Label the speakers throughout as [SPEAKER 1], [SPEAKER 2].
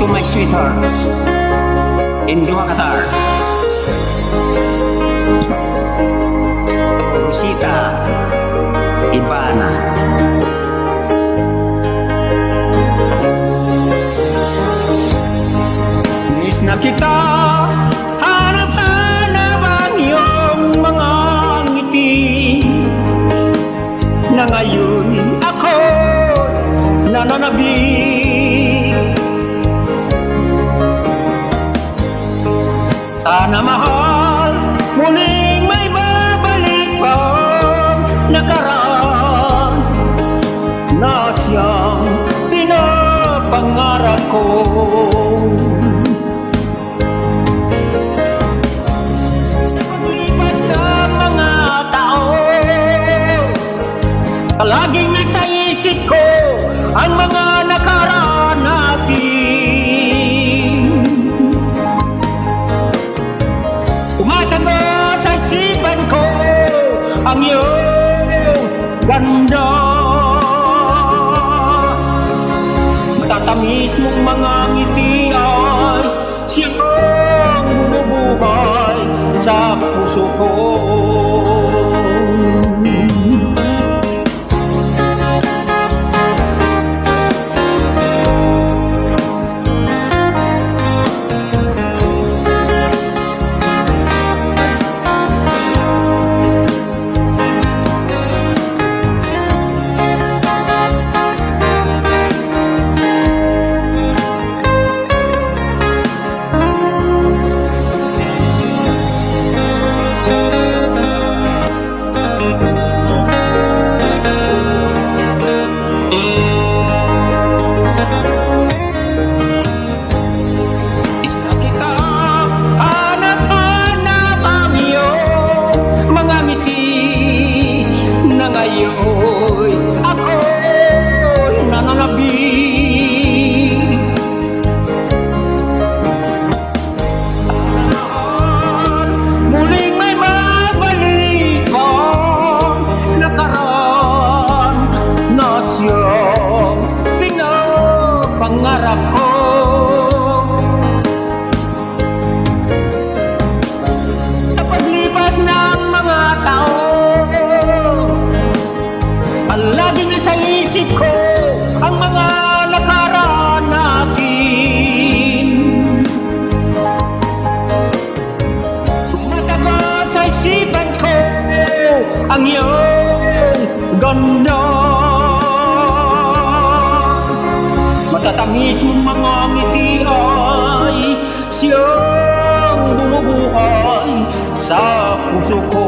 [SPEAKER 1] to my sweethearts in Doha, Qatar. Rosita Ibana. Miss na kita, hanap-hanap ang iyong mga ngiti, na ngayon ako nananabik. Sana mahal, muling may babalik pa nakaraan na siyang pinapangarap ko. Sa paglipas ng mga taon, palaging nasa isip ko ang mga nakaraan natin. Tumatago sa isipan ko ang iyong ganda, matatamis mong mga ngiti ay siyang bumubuhay sa puso ko. Pangarap ko sa paglipas ng mga taon, palagi na sa isip ko ang mga nakaraan natin. Tumatago sa isipan ko ang iyong ganda, matatamis mong mga ngiti ay siyang bumubuhay sa puso ko.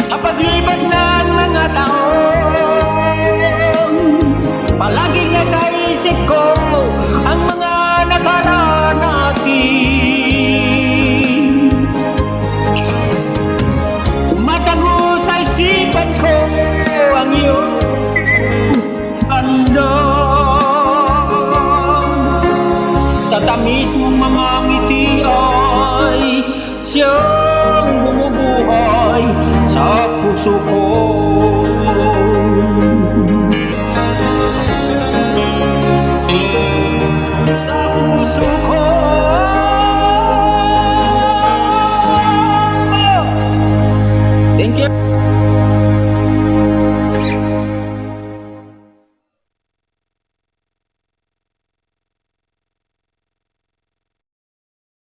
[SPEAKER 1] Sa paglipas ng mga taon, palaging nasa isip ko ang mga nakaraan natin. Tumatago sa isipan ko ang iyong ganda, tatamis mong mga ngiti ay siyang bumubuhay sa puso ko. Sa puso ko. Thank you.